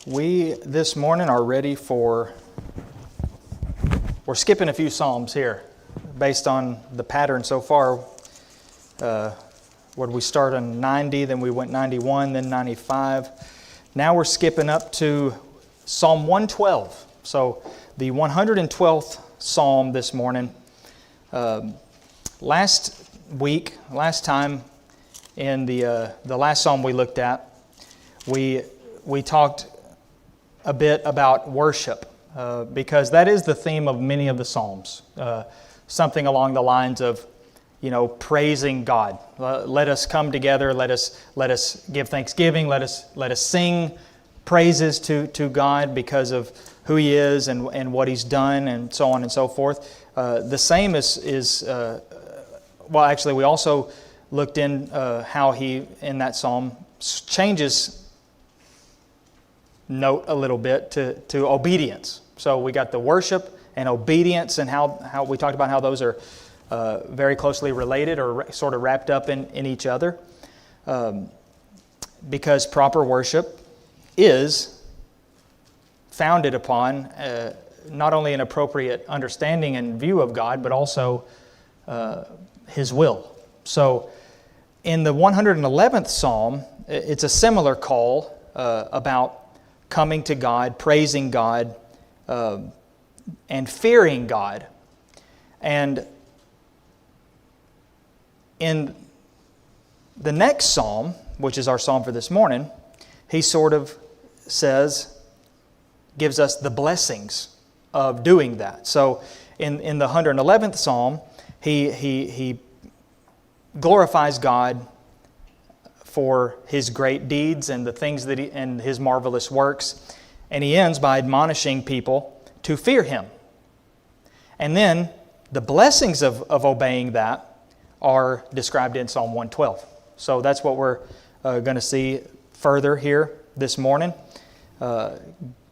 We this morning are ready we're skipping a few Psalms here based on the pattern so far. Where we start on 90, then we went 91, then 95. Now we're skipping up to Psalm 112. So the 112th Psalm this morning. Last time in the last Psalm we looked at, we talked a bit about worship, because that is the theme of many of the Psalms. Something along the lines of, praising God. Let us come together. Let us give thanksgiving. Let us sing praises to God because of who He is and what He's done, and so on and so forth. The same actually, we also looked in how He in that Psalm changes note a little bit to obedience. So we got the worship and obedience, and how we talked about how those are very closely related or sort of wrapped up in each other, because proper worship is founded upon not only an appropriate understanding and view of God, but also His will. So in the 111th Psalm, it's a similar call about coming to God, praising God, and fearing God. And in the next Psalm, which is our Psalm for this morning, he sort of gives us the blessings of doing that. So in the 111th Psalm, he glorifies God for His great deeds and the things and His marvelous works. And he ends by admonishing people to fear Him. And then the blessings of obeying that are described in Psalm 112. So that's what we're going to see further here this morning.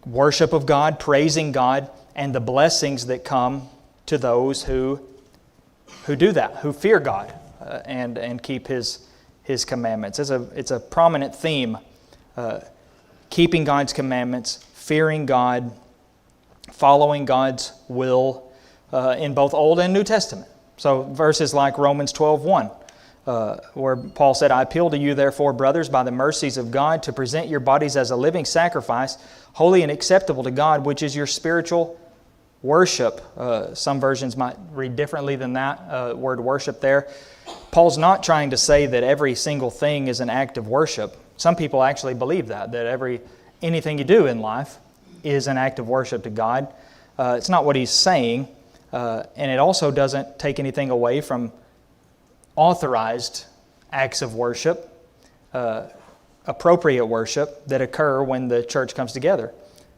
Worship of God, praising God, and the blessings that come to those who do that, who fear God and keep His commandments. It's a prominent theme, keeping God's commandments, fearing God, following God's will in both Old and New Testament. So verses like Romans 12:1, where Paul said, "I appeal to you, therefore, brothers, by the mercies of God, to present your bodies as a living sacrifice, holy and acceptable to God, which is your spiritual worship." Some versions might read differently than that word worship there. Paul's not trying to say that every single thing is an act of worship. Some people actually believe that anything you do in life is an act of worship to God. It's not what he's saying, and it also doesn't take anything away from authorized acts of worship, appropriate worship that occur when the church comes together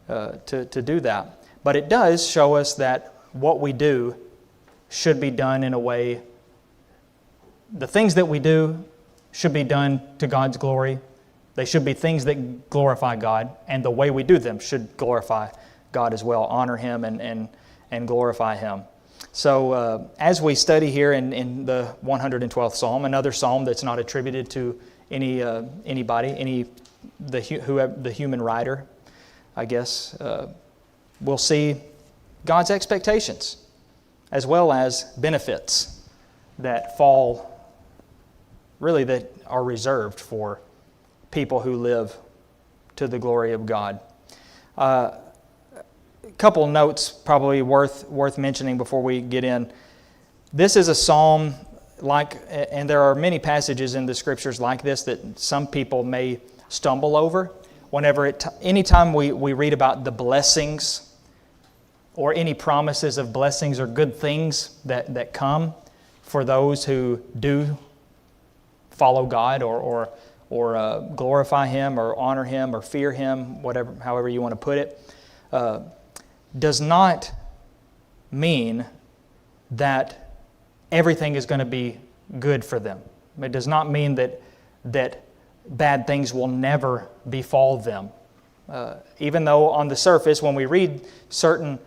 to do that. But it does show us that what we do should be done in a way. The things that we do should be done to God's glory. They should be things that glorify God, and the way we do them should glorify God as well, honor Him and glorify Him. So as we study here in the 112th Psalm, another psalm that's not attributed to anybody, the human writer, I guess, we'll see God's expectations as well as benefits that are reserved for people who live to the glory of God. A couple notes probably worth mentioning before we get in. This is a psalm and there are many passages in the Scriptures like this that some people may stumble over. Anytime we read about the blessings or any promises of blessings or good things that come for those who do follow God or glorify Him or honor Him or fear Him, however you want to put it, does not mean that everything is going to be good for them. It does not mean that bad things will never befall them. Even though on the surface, when we read certain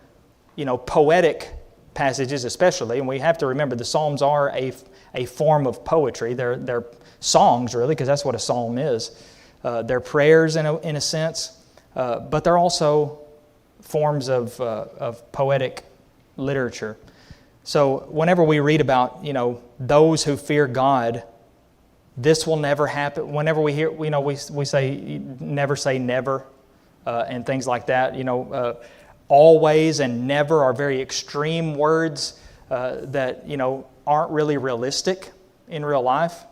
poetic passages especially, and we have to remember the Psalms are a form of poetry. They're songs, really, because that's what a psalm is. They're prayers in a sense. but they're also forms of poetic literature. So whenever we read about, those who fear God, this will never happen. Whenever we hear, we say, never say never, and things like that. Always and never are very extreme words that, aren't really realistic in real life.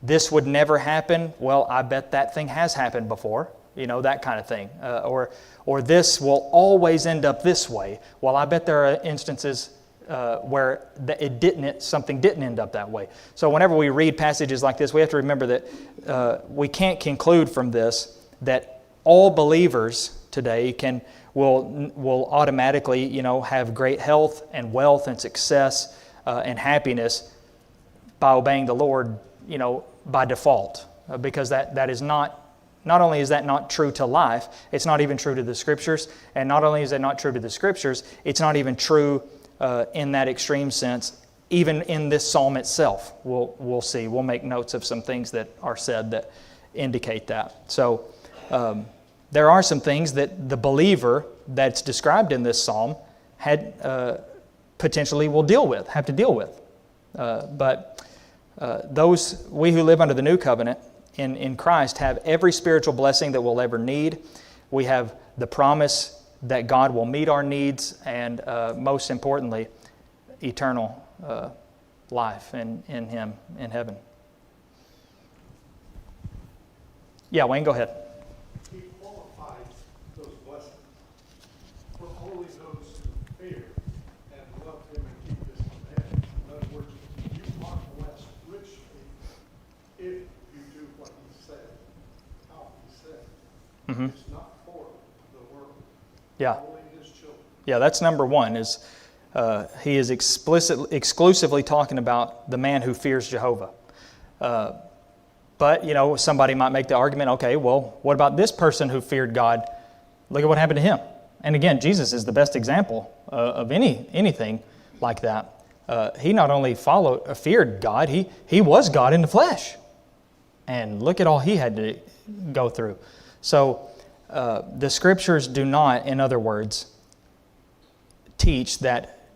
This would never happen. Well, I bet that thing has happened before. That kind of thing. Or this will always end up this way. Well, I bet there are instances where something didn't end up that way. So whenever we read passages like this, we have to remember that we can't conclude from this that all believers today will automatically, have great health and wealth and success and happiness by obeying the Lord, by default, because that is not only is that not true to life, it's not even true to the Scriptures, and not only is it not true to the Scriptures, it's not even true in that extreme sense, even in this psalm itself. We'll see. We'll make notes of some things that are said that indicate that. So there are some things that the believer that's described in this psalm had potentially have to deal with. But we who live under the new covenant in Christ have every spiritual blessing that we'll ever need. We have the promise that God will meet our needs, and most importantly, eternal life in Him in heaven. Yeah, Wayne, go ahead. He qualifies those blessings for only those who fear and love Him and keep His commandments. In other words, you are blessed richly if you do what He said, how He said. Mm-hmm. It's not for the world. Yeah. Only His children. Yeah, that's number one. He is exclusively talking about the man who fears Jehovah. But, somebody might make the argument, okay, well, what about this person who feared God? Look at what happened to him. And again, Jesus is the best example of anything like that. He not only feared God, he was God in the flesh. And look at all he had to go through. So the Scriptures do not, in other words, teach that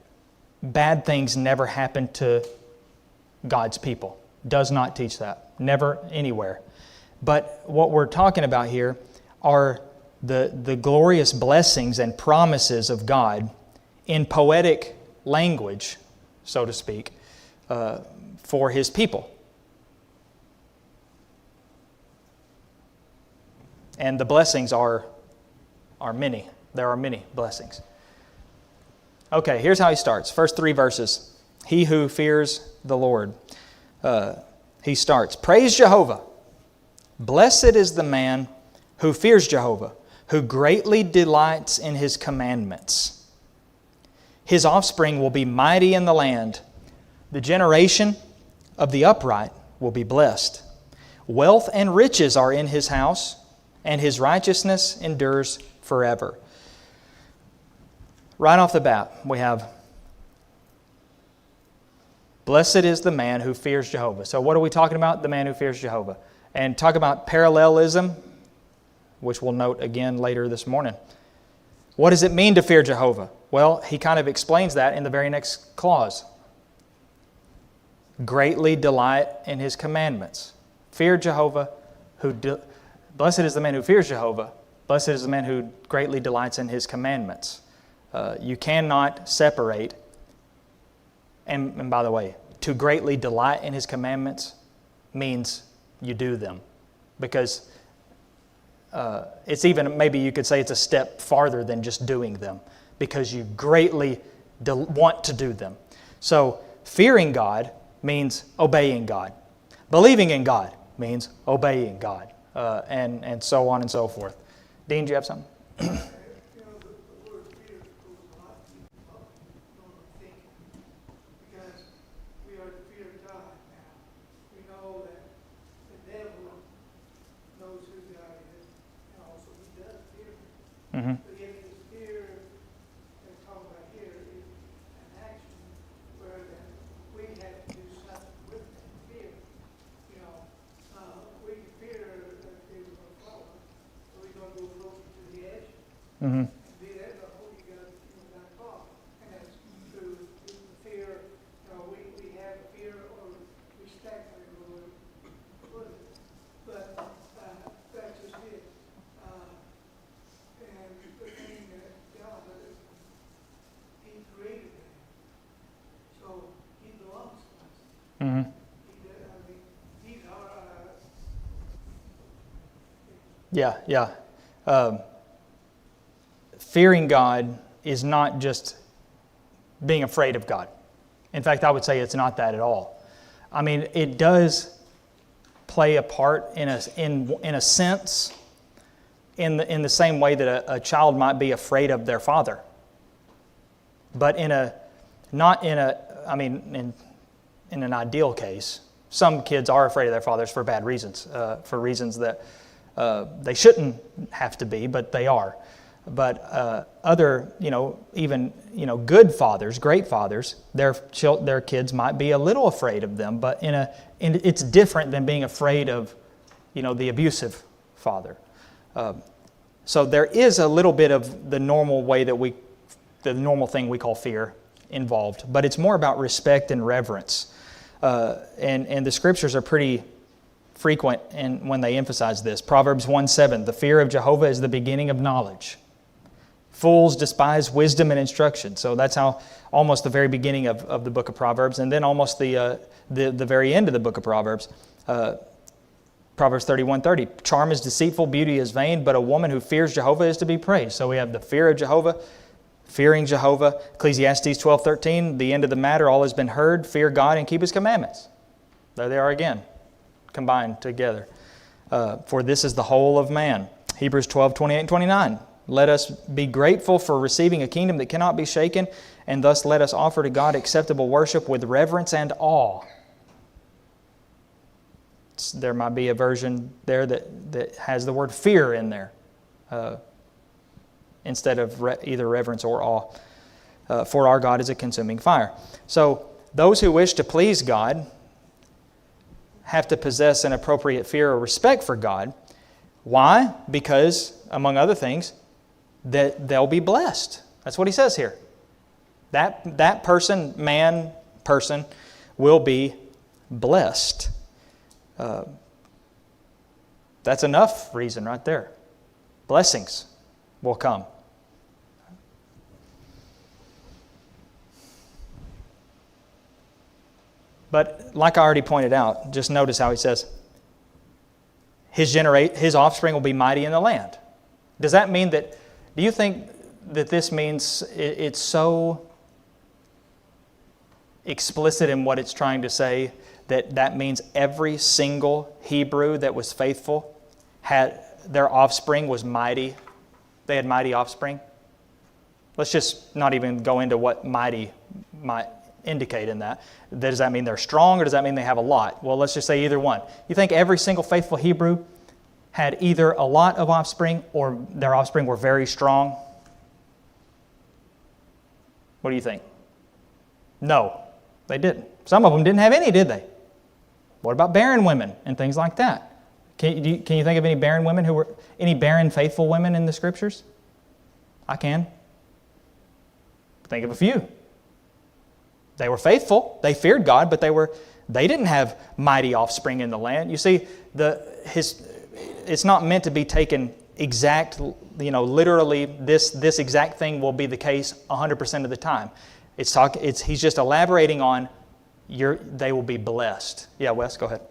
bad things never happen to God's people. Does not teach that. Never, anywhere. But what we're talking about here are the glorious blessings and promises of God in poetic language, so to speak, for His people. And the blessings are many. There are many blessings. Okay, here's how he starts. First 3 verses. He who fears the Lord. He starts, praise Jehovah. Blessed is the man who fears Jehovah, who greatly delights in His commandments. His offspring will be mighty in the land. The generation of the upright will be blessed. Wealth and riches are in His house, and His righteousness endures forever. Right off the bat, we have blessed is the man who fears Jehovah. So what are we talking about? The man who fears Jehovah. And talk about parallelism, which we'll note again later this morning. What does it mean to fear Jehovah? Well, he kind of explains that in the very next clause. Greatly delight in His commandments. Fear Jehovah. Blessed is the man who fears Jehovah. Blessed is the man who greatly delights in His commandments. You cannot separate. And by the way, to greatly delight in His commandments means you do them. Because it's even, maybe you could say it's a step farther than just doing them. Because you greatly want to do them. So, fearing God means obeying God. Believing in God means obeying God. And so on and so forth. Dean, do you have something? Mm-hmm. But yet this fear that's talking about here is an action where we have to do something with that fear. We can fear that they were going to follow us, Mm-hmm. Be that the Holy God, Father. And that's through the fear, we have fear or respect, I don't know what it is. But that's just it. And the thing that God is, He created man. So He belongs to us. Mm-hmm. He's our, Yeah. Fearing God is not just being afraid of God. In fact, I would say it's not that at all. I mean, it does play a part in a sense, in the same way that a child might be afraid of their father, but in an ideal case. Some kids are afraid of their fathers for bad reasons, for reasons that they shouldn't have to be, but they are. But other, even good fathers, great fathers, their kids might be a little afraid of them, but it's different than being afraid of, the abusive father. So there is a little bit of the normal way the normal thing we call fear involved, but it's more about respect and reverence. And the scriptures are pretty frequent when they emphasize this. Proverbs 1:7, the fear of Jehovah is the beginning of knowledge. Fools despise wisdom and instruction. So that's how almost the very beginning of the book of Proverbs, and then almost the very end of the book of Proverbs. Proverbs 31:30, charm is deceitful, beauty is vain, but a woman who fears Jehovah is to be praised. So we have the fear of Jehovah, fearing Jehovah. Ecclesiastes 12:13, the end of the matter, all has been heard, fear God and keep His commandments. There they are again, combined together. For this is the whole of man. Hebrews 12:28 and 29, let us be grateful for receiving a kingdom that cannot be shaken, and thus let us offer to God acceptable worship with reverence and awe. There might be a version there that has the word fear in there instead of either reverence or awe. For our God is a consuming fire. So those who wish to please God have to possess an appropriate fear or respect for God. Why? Because, among other things, that they'll be blessed. That's what he says here. That person will be blessed. That's enough reason right there. Blessings will come. But like I already pointed out, just notice how he says, his offspring will be mighty in the land. Does that mean that, do you think that this means it's so explicit in what it's trying to say that means every single Hebrew that was faithful had their offspring was mighty? They had mighty offspring? Let's just not even go into what mighty might indicate in that. Does that mean they're strong or does that mean they have a lot? Well, let's just say either one. You think every single faithful Hebrew had either a lot of offspring or their offspring were very strong? What do you think? No, they didn't. Some of them didn't have any, did they? What about barren women and things like that? Can you think of any barren women any barren faithful women in the Scriptures? I can. Think of a few. They were faithful. They feared God, but they didn't have mighty offspring in the land. You see, it's not meant to be taken exact, literally this exact thing will be the case 100% of the time. He's just elaborating on they will be blessed. Yeah, Wes, go ahead.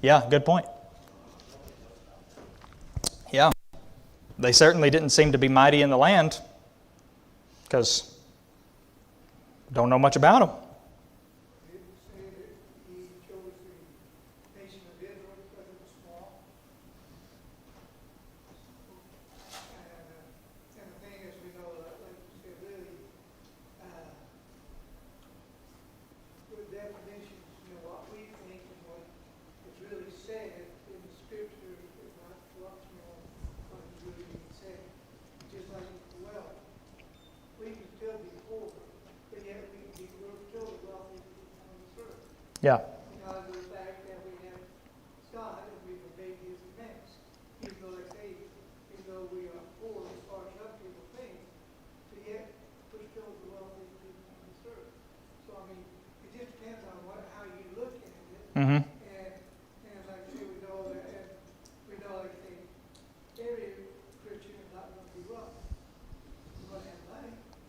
Yeah, good point. Yeah. They certainly didn't seem to be mighty in the land because don't know much about them. Did it say that He chose the nation of Israel because it was small? And the thing is, we know, like you said, really, good definitions, what we think and what is really said in the Scripture is not what is really being said. Just like, well, we can still be poor, but yet we're still the wealthiest people on this earth. Yeah. Because of the fact that we have God and we've obeyed His commands. Even though they say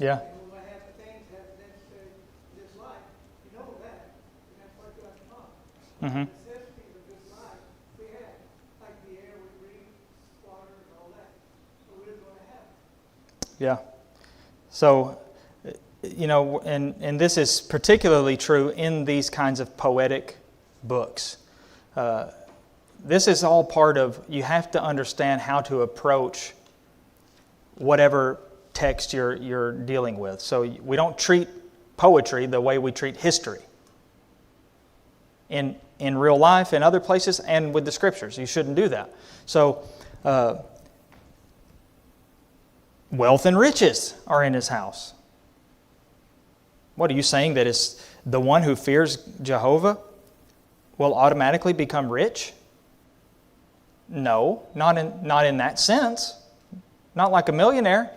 Yeah. And we're going to have things that necessary in this life. You know that. And that's what God taught. Mm-hmm. The necessities of this life we have, like the air we breathe, water, and all that. So we're going to have it. Yeah. So, and this is particularly true in these kinds of poetic books. This is all part of, you have to understand how to approach whatever text you're dealing with. So we don't treat poetry the way we treat history. In real life, in other places, and with the Scriptures. You shouldn't do that. So, wealth and riches are in his house. What are you saying, that is the one who fears Jehovah will automatically become rich? No, not in that sense. Not like a millionaire.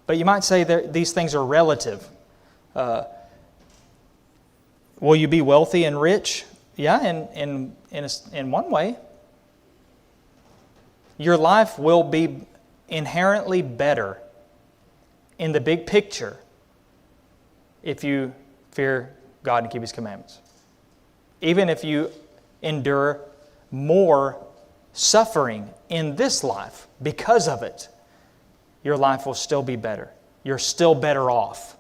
But you might say that these things are relative. Will you be wealthy and rich? Yeah, in one way. Your life will be inherently better in the big picture if you fear God and keep His commandments. Even if you endure more suffering in this life because of it, your life will still be better. You're still better off.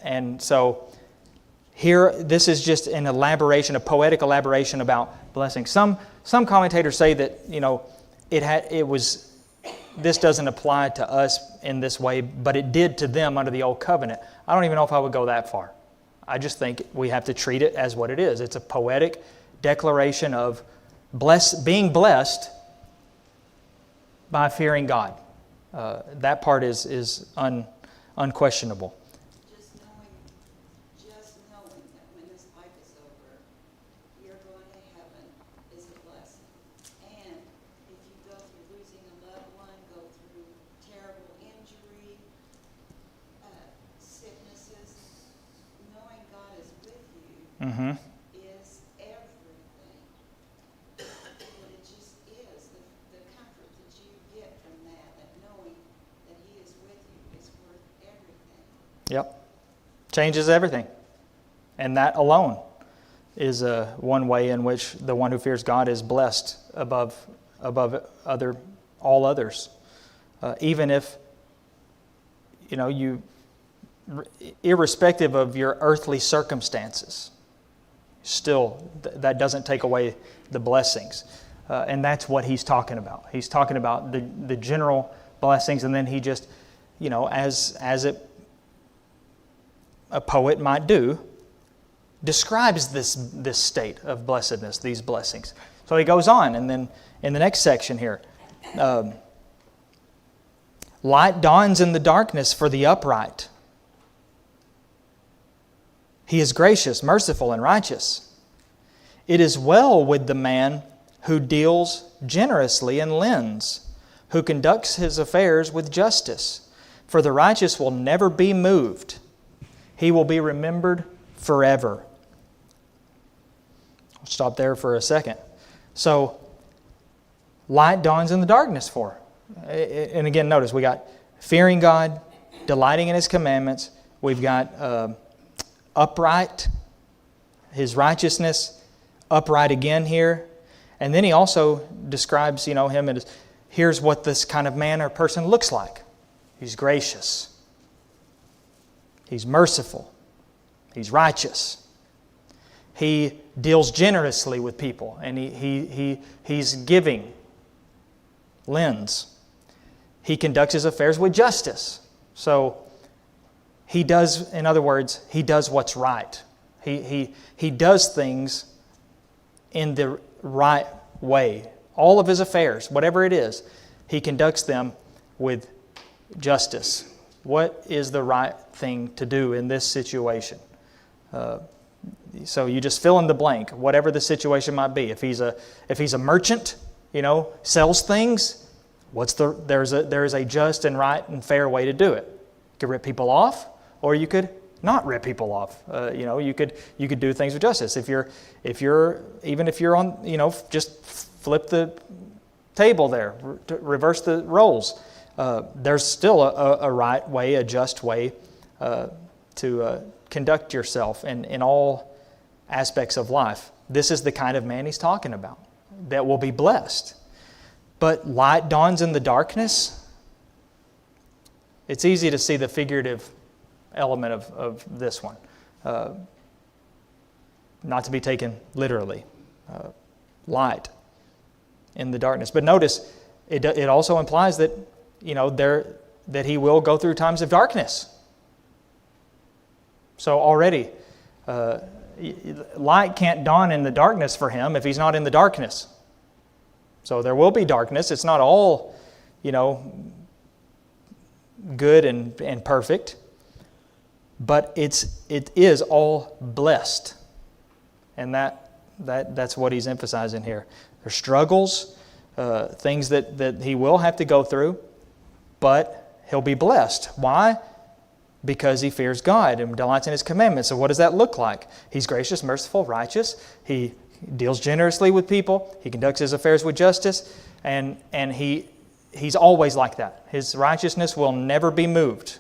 And so here, this is just an elaboration, a poetic elaboration about blessing. Some commentators say that this doesn't apply to us in this way, but it did to them under the Old Covenant. I don't even know if I would go that far. I just think we have to treat it as what it is. It's a poetic declaration of being blessed by fearing God. That part is unquestionable. Just knowing that when this life is over, you're going to heaven is a blessing. And if you go through losing a loved one, go through terrible injury, sicknesses, knowing God is with you Mm-hmm. is everything. And it just is. The comfort that you get from that knowing that He is with you is worth everything. Yep. Changes everything. And that alone is one way in which the one who fears God is blessed above all others. Even if, irrespective of your earthly circumstances, still that doesn't take away the blessings. And that's what he's talking about. He's talking about the general blessings, and then he just, as a poet might do, describes this state of blessedness, these blessings. So he goes on, and then in the next section here, light dawns in the darkness for the upright. He is gracious, merciful, and righteous. It is well with the man who deals generously and lends, who conducts his affairs with justice. For the righteous will never be moved. He will be remembered forever. I'll stop there for a second. So, light dawns in the darkness for. And again, notice we got fearing God, delighting in His commandments. We've got upright, His righteousness, upright again here. And then he also describes, him as, here's what this kind of man or person looks like. He's gracious. He's merciful. He's righteous. He deals generously with people, and he's giving, lends. He conducts his affairs with justice. So he does, in other words, he does what's right. He does things in the right way. All of his affairs, whatever it is, he conducts them with justice. What is the right thing to do in this situation? So you just fill in the blank, whatever the situation might be. If he's a merchant, sells things, there is a just and right and fair way to do it. You could rip people off, or you could not rip people off. You could do things with justice. If you're on, just flip the table there, reverse the roles. there's still a right way, a just way to conduct yourself in all aspects of life. This is the kind of man he's talking about that will be blessed. But light dawns in the darkness. It's easy to see the figurative element of this one. Not to be taken literally. Light in the darkness. But notice, it also implies that, that he will go through times of darkness. So already, light can't dawn in the darkness for him if he's not in the darkness. So there will be darkness. It's not all, good and perfect, but it is all blessed, and that's what he's emphasizing here. There's struggles, things that he will have to go through, but he'll be blessed. Why? Because he fears God and delights in His commandments. So what does that look like? He's gracious, merciful, righteous. He deals generously with people. He conducts his affairs with justice. And he's always like that. His righteousness will never be moved.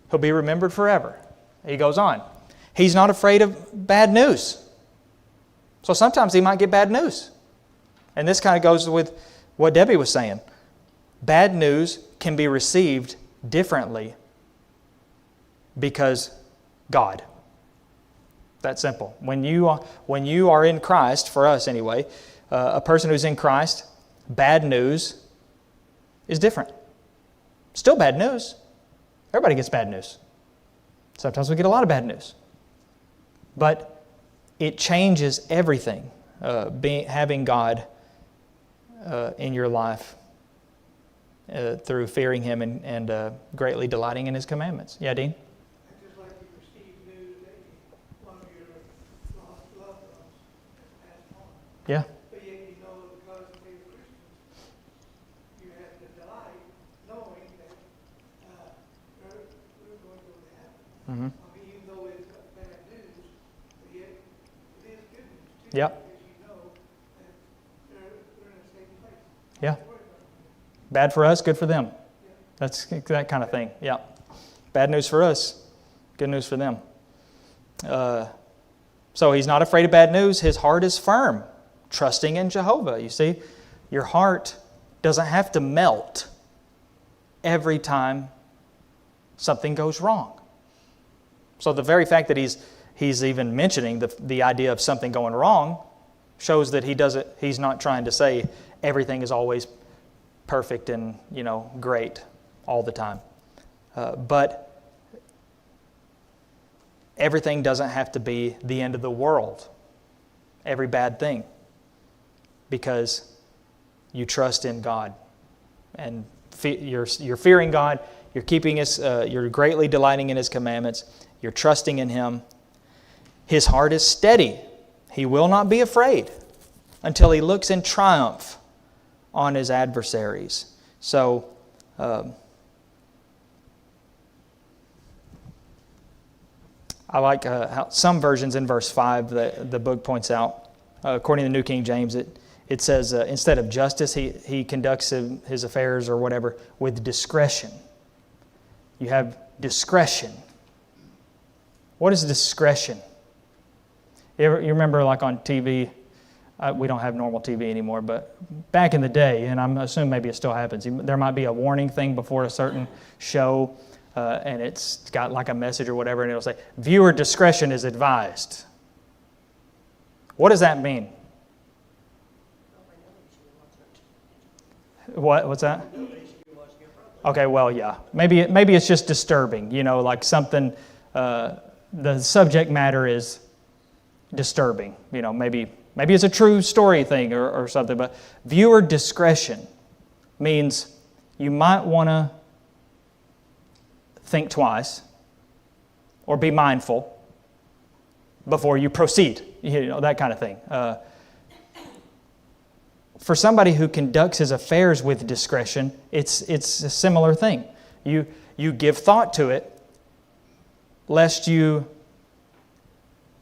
He'll be remembered forever. He goes on. He's not afraid of bad news. So sometimes he might get bad news. And this kind of goes with what Debbie was saying. Bad news can be received differently because God. That simple. When you are in Christ, for us anyway, a person who's in Christ, bad news is different. Still bad news. Everybody gets bad news. Sometimes we get a lot of bad news. But it changes everything, having God in your life through fearing Him and greatly delighting in His commandments. Yeah, Dean? I'd just like to receive news that one of your lost loved ones has passed on. Yeah. But yet you know because they were Christians, you have to delight knowing that they're going to go to heaven. Mm-hmm. I mean, even though it's bad news, but yet it is good news too. Yep. Because you know that they're in a safe place. Yeah. Bad for us, good for them. That's that kind of thing. Yeah. Bad news for us, good news for them. So he's not afraid of bad news. His heart is firm, trusting in Jehovah. You see, your heart doesn't have to melt every time something goes wrong. So the very fact that he's even mentioning the idea of something going wrong shows that he's not trying to say everything is always perfect and, great all the time. But everything doesn't have to be the end of the world, every bad thing, because you trust in God. And you're fearing God, you're keeping you're greatly delighting in His commandments, you're trusting in Him. His heart is steady. He will not be afraid until he looks in triumph on his adversaries. So, I like how some versions in verse 5, the book points out, according to the New King James, it says instead of justice, he conducts his affairs or whatever with discretion. You have discretion. What is discretion? You remember like on TV, we don't have normal TV anymore, but back in the day, and I'm assuming maybe it still happens, there might be a warning thing before a certain show, and it's got like a message or whatever, and it'll say, viewer discretion is advised. What does that mean? What's that? Okay, well, yeah. Maybe it's just disturbing, like something, the subject matter is disturbing, maybe it's a true story thing or something, but viewer discretion means you might want to think twice or be mindful before you proceed, that kind of thing. For somebody who conducts his affairs with discretion, it's a similar thing. You give thought to it lest you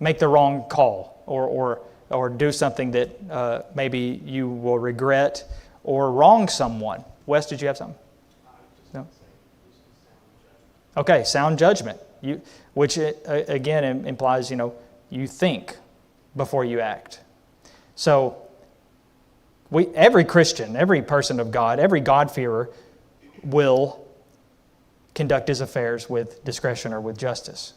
make the wrong call or do something that maybe you will regret or wrong someone. Wes, did you have something? No? Okay, sound judgment, which again implies, you think before you act. So every Christian, every person of God, every God-fearer will conduct his affairs with discretion or with justice.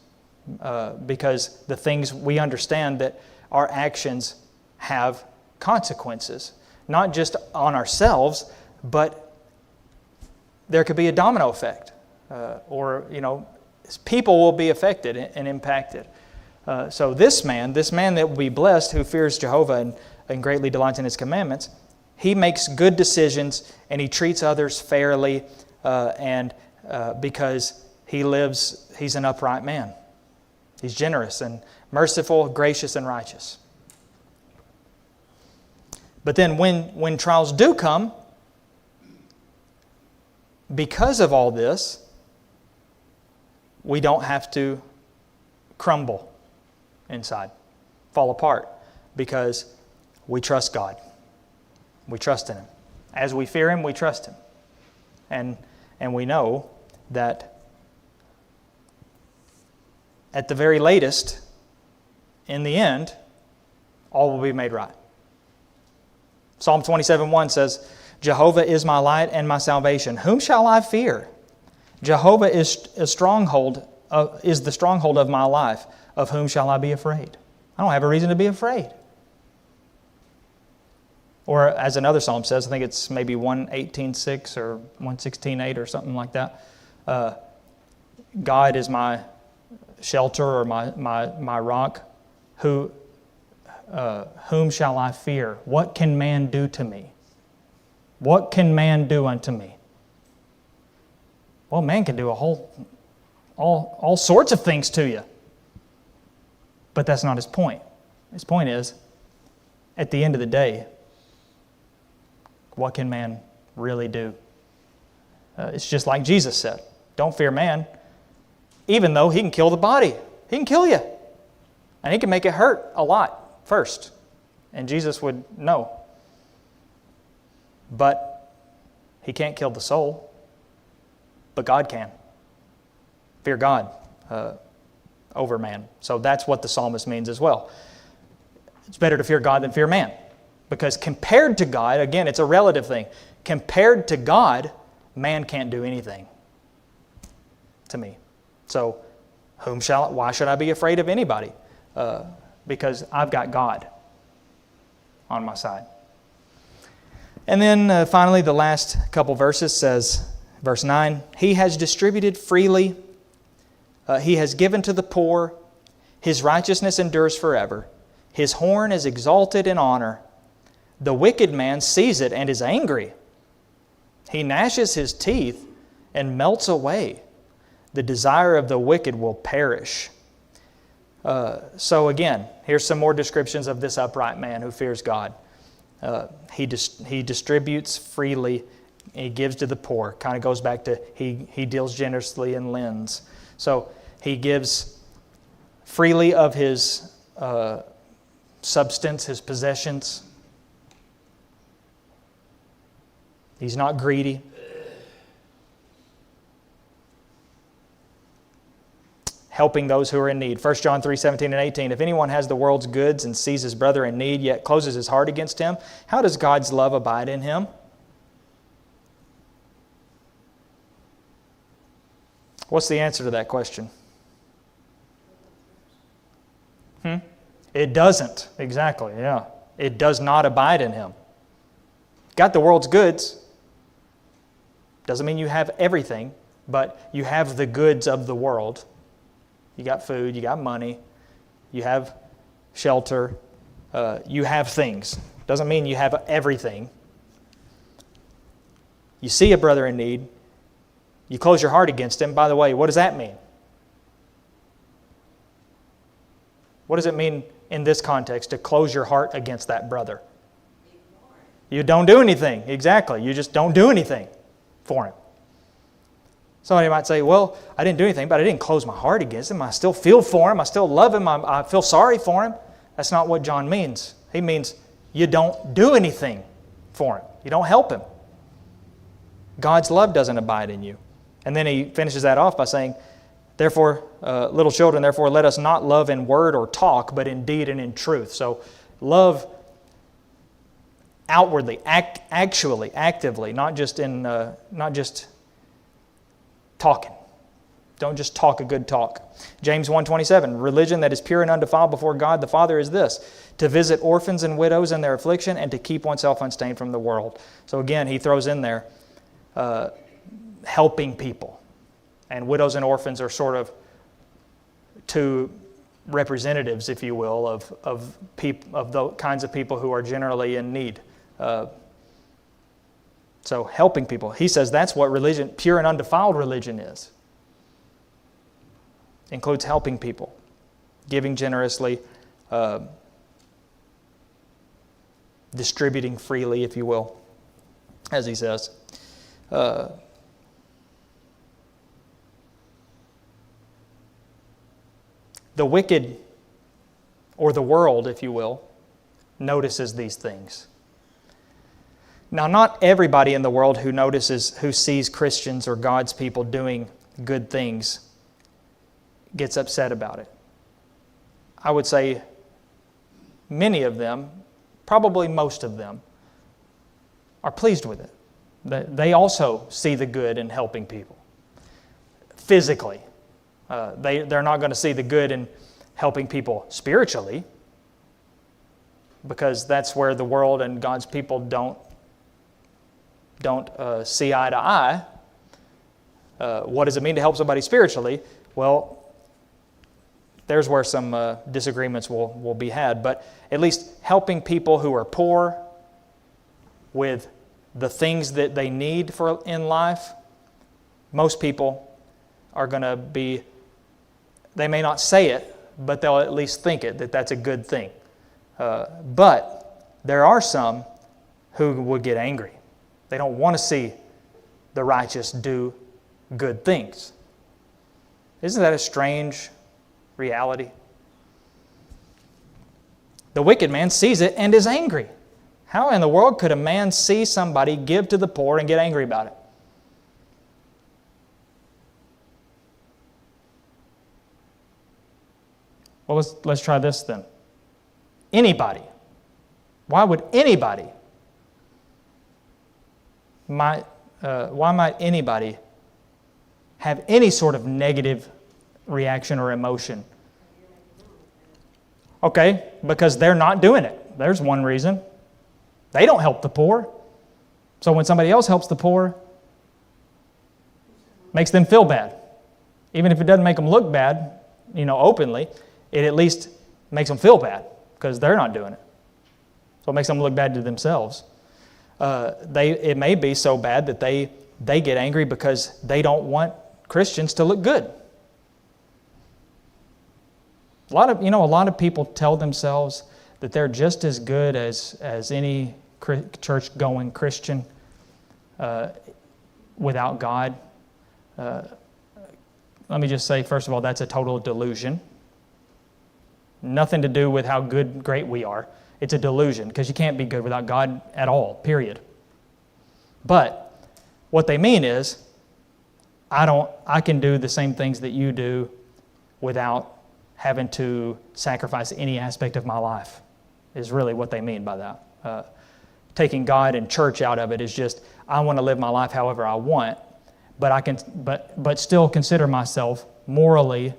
Because the things we understand that our actions have consequences, not just on ourselves, but there could be a domino effect, or people will be affected and impacted. So this man that will be blessed, who fears Jehovah and greatly delights in His commandments, he makes good decisions and he treats others fairly, and because he's an upright man. He's generous and merciful, gracious, and righteous. But then when trials do come, because of all this, we don't have to crumble inside, fall apart, because we trust God. We trust in Him. As we fear Him, we trust Him. And we know that at the very latest, in the end, all will be made right. Psalm 27:1 says, Jehovah is my light and my salvation. Whom shall I fear? Jehovah is the stronghold of my life. Of whom shall I be afraid? I don't have a reason to be afraid. Or as another psalm says, I think it's maybe 118:6 or 116:8 or something like that. God is my shelter or my rock. Whom shall I fear? What can man do to me? What can man do unto me? Well, man can do all sorts of things to you. But that's not his point. His point is, at the end of the day, what can man really do? It's just like Jesus said, don't fear man, even though he can kill the body. He can kill you. And he can make it hurt a lot first. And Jesus would know. But he can't kill the soul. But God can. Fear God over man. So that's what the psalmist means as well. It's better to fear God than fear man. Because compared to God, again, it's a relative thing. Compared to God, man can't do anything to me. So why should I be afraid of anybody? Because I've got God on my side. And then finally, the last couple verses says, verse 9, He has distributed freely. He has given to the poor. His righteousness endures forever. His horn is exalted in honor. The wicked man sees it and is angry. He gnashes his teeth and melts away. The desire of the wicked will perish. So again, here's some more descriptions of this upright man who fears God. He distributes freely. He gives to the poor. Kind of goes back to he deals generously and lends. So he gives freely of his substance, his possessions. He's not greedy. Helping those who are in need. 1 John 3:17 and 18. If anyone has the world's goods and sees his brother in need, yet closes his heart against him, how does God's love abide in him? What's the answer to that question? It doesn't. Exactly, yeah. It does not abide in him. Got the world's goods. Doesn't mean you have everything, but you have the goods of the world. You got food, you got money, you have shelter, you have things. Doesn't mean you have everything. You see a brother in need, you close your heart against him. By the way, what does that mean? What does it mean in this context to close your heart against that brother? You don't do anything. Exactly. You just don't do anything for him. Somebody might say, well, I didn't do anything, but I didn't close my heart against him. I still feel for him. I still love him. I feel sorry for him. That's not what John means. He means you don't do anything for him. You don't help him. God's love doesn't abide in you. And then he finishes that off by saying, therefore, little children, therefore let us not love in word or talk, but in deed and in truth. So love outwardly, actually, actively, not just talking. Don't just talk a good talk. James 1:27, religion that is pure and undefiled before God the Father is this, to visit orphans and widows in their affliction and to keep oneself unstained from the world. So again, he throws in there helping people. And widows and orphans are sort of two representatives, if you will, of the kinds of people who are generally in need. So helping people. He says that's what religion, pure and undefiled religion is. Includes helping people, giving generously, distributing freely, if you will, as he says. The wicked, or the world, if you will, notices these things. Now, not everybody in the world who sees Christians or God's people doing good things gets upset about it. I would say many of them, probably most of them, are pleased with it. They also see the good in helping people. Physically. They're not going to see the good in helping people spiritually, because that's where the world and God's people don't see eye to eye. What does it mean to help somebody spiritually? Well, there's where some disagreements will be had. But at least helping people who are poor with the things that they need in life, most people are going to be, they may not say it, but they'll at least think it, that that's a good thing. But there are some who would get angry. They don't want to see the righteous do good things. Isn't that a strange reality? The wicked man sees it and is angry. How in the world could a man see somebody give to the poor and get angry about it? Well, let's try this then. Anybody. Why would anybody? Why might anybody have any sort of negative reaction or emotion? Okay, because they're not doing it. There's one reason. They don't help the poor. So when somebody else helps the poor, it makes them feel bad. Even if it doesn't make them look bad, openly, it at least makes them feel bad because they're not doing it. So it makes them look bad to themselves. It may be so bad that they get angry because they don't want Christians to look good. A lot of people tell themselves that they're just as good as any church-going Christian without God. Let me just say, first of all, that's a total delusion. Nothing to do with how great we are. It's a delusion, because you can't be good without God at all, period. But what they mean is, I can do the same things that you do without having to sacrifice any aspect of my life, is really what they mean by that. Taking God and church out of it is just, I want to live my life however I want, but still consider myself morally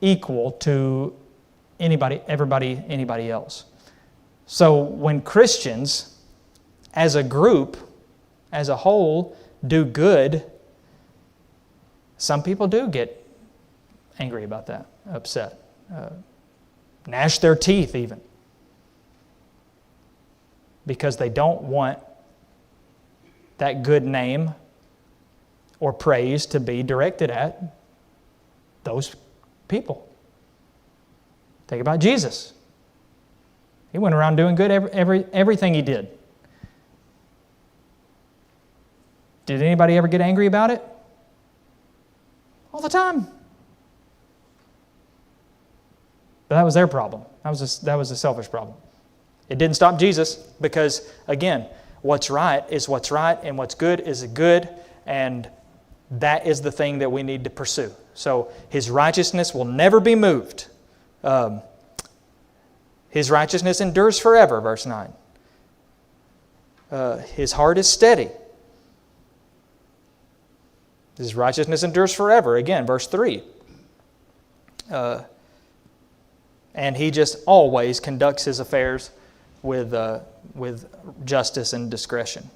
equal to anybody else. So when Christians, as a group, as a whole, do good, some people do get angry about that, upset, gnash their teeth even, because they don't want that good name or praise to be directed at those people. Think about Jesus. He went around doing good everything he did. Did anybody ever get angry about it? All the time. But that was their problem. That was a selfish problem. It didn't stop Jesus because, again, what's right is what's right, and what's good is good, and that is the thing that we need to pursue. So His righteousness will never be moved. His righteousness endures forever, verse 9. His heart is steady. His righteousness endures forever. Again, verse 3. And He just always conducts His affairs with justice and discretion.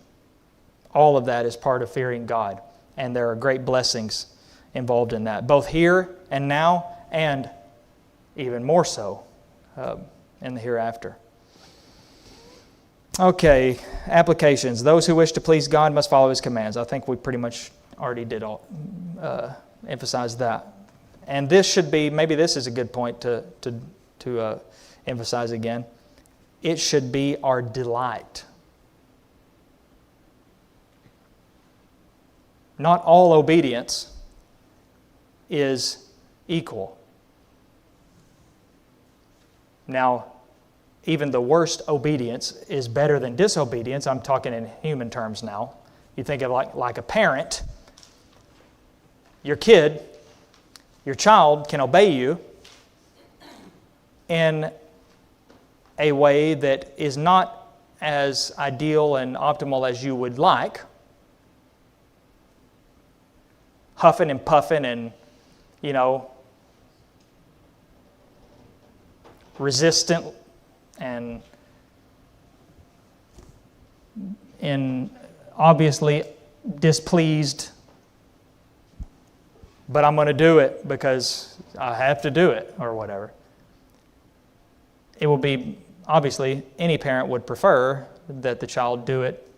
All of that is part of fearing God. And there are great blessings involved in that, both here and now, and even more so in the hereafter. Okay, applications. Those who wish to please God must follow His commands. I think we pretty much already did emphasize that. And this should be, maybe this is a good point to emphasize again. It should be our delight. Not all obedience is equal. Now, even the worst obedience is better than disobedience. I'm talking in human terms now. You think of like a parent. Your child can obey you in a way that is not as ideal and optimal as you would like. Huffing and puffing and, resistant and obviously displeased. But I'm going to do it because I have to do it or whatever. It will be, obviously, any parent would prefer that the child do it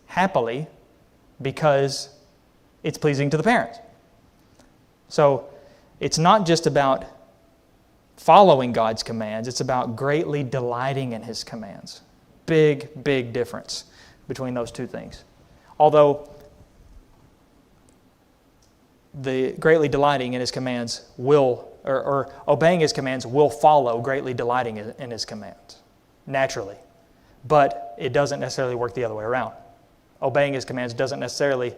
happily because it's pleasing to the parents. So it's not just about following God's commands, it's about greatly delighting in His commands. Big, big difference between those two things. Although the greatly delighting in His commands or obeying His commands will follow greatly delighting in His commands, naturally. But it doesn't necessarily work the other way around. Obeying His commands doesn't necessarily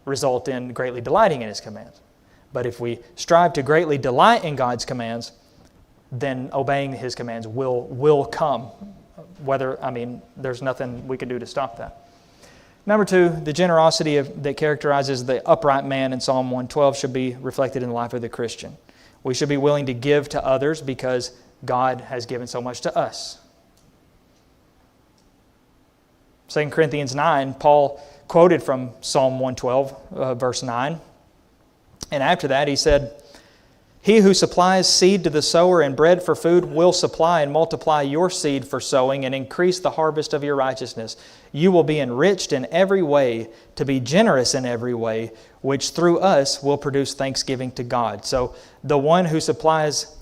result in greatly delighting in His commands. But if we strive to greatly delight in God's commands, then obeying His commands will come. There's nothing we can do to stop that. Number 2, the generosity that characterizes the upright man in Psalm 112 should be reflected in the life of the Christian. We should be willing to give to others because God has given so much to us. 2 Corinthians 9, Paul quoted from Psalm 112, verse 9. And after that he said, "He who supplies seed to the sower and bread for food will supply and multiply your seed for sowing and increase the harvest of your righteousness. You will be enriched in every way, to be generous in every way, which through us will produce thanksgiving to God." So the one who supplies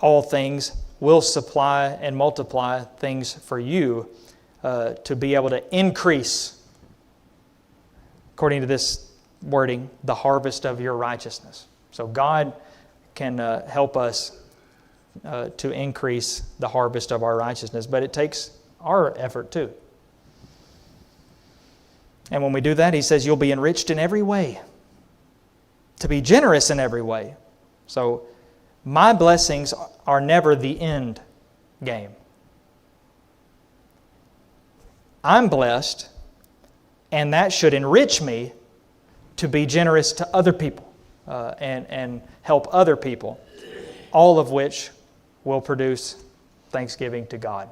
all things will supply and multiply things for you to be able to increase, according to this wording, the harvest of your righteousness. So God can help us to increase the harvest of our righteousness, but it takes our effort too. And when we do that, he says you'll be enriched in every way, to be generous in every way. So my blessings are never the end game. I'm blessed, and that should enrich me to be generous to other people and help other people, all of which will produce thanksgiving to God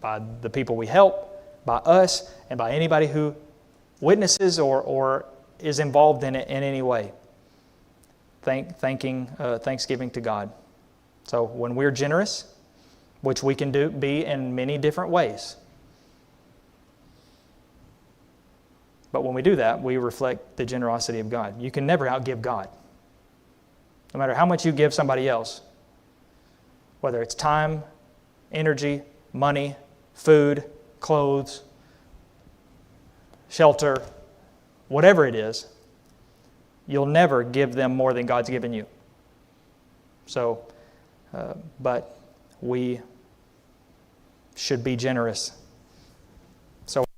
by the people we help, by us, and by anybody who witnesses or is involved in it in any way. Thanksgiving to God. So when we're generous, which we can be in many different ways, but when we do that, we reflect the generosity of God. You can never outgive God. No matter how much you give somebody else, whether it's time, energy, money, food, clothes, shelter, whatever it is, you'll never give them more than God's given you. So, but we should be generous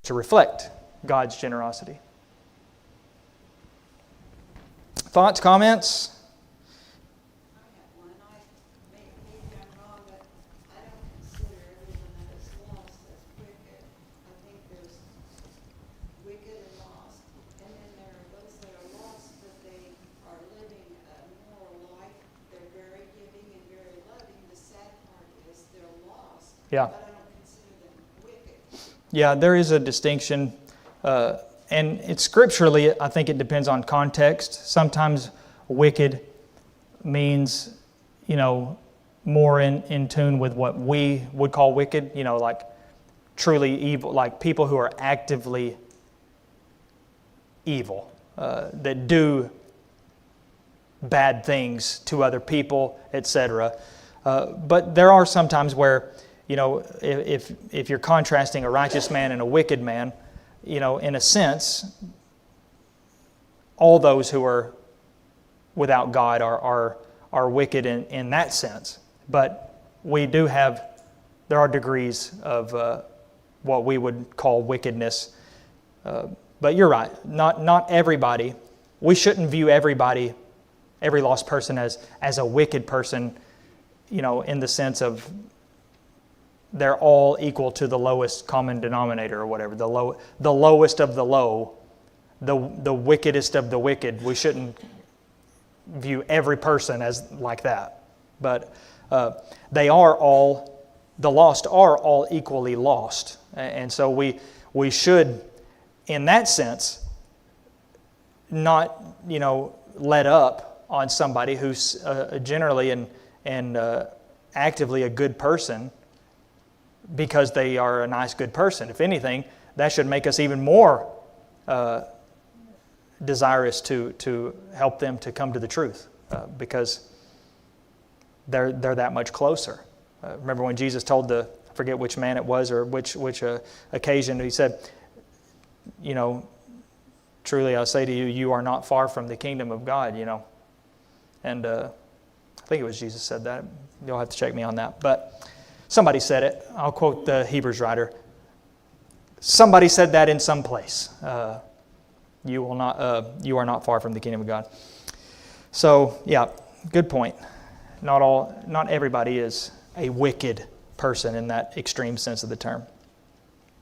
to reflect God's generosity. Thoughts, comments? I have one. Maybe I'm wrong, but I don't consider everyone that is lost as wicked. I think there's wicked and lost, and then there are those that are lost, but they are living a moral life. They're very giving and very loving. The sad part is they're lost, Yeah. but I don't consider them wicked. Yeah, there is a distinction. And it's scripturally, I think it depends on context. Sometimes wicked means, more in tune with what we would call wicked, like truly evil, like people who are actively evil, that do bad things to other people, etc. But there are some times where, if you're contrasting a righteous man and a wicked man, in a sense, all those who are without God are wicked in that sense. But there are degrees of what we would call wickedness. But you're right, not everybody. We shouldn't view everybody, every lost person as a wicked person, in the sense of they're all equal to the lowest common denominator or whatever, the lowest of the low, the wickedest of the wicked. We shouldn't view every person as like that. But the lost are all equally lost. And so we should, in that sense, not, let up on somebody who's generally and actively a good person, because they are a nice, good person. If anything, that should make us even more desirous to help them to come to the truth, because they're that much closer. Remember when Jesus told I forget which man it was or which occasion, he said, truly I say to you, you are not far from the kingdom of God, And I think it was Jesus said that. You'll have to check me on that. But somebody said it. I'll quote the Hebrews writer. Somebody said that in some place. You are not far from the kingdom of God. So, yeah, good point. Not everybody is a wicked person in that extreme sense of the term.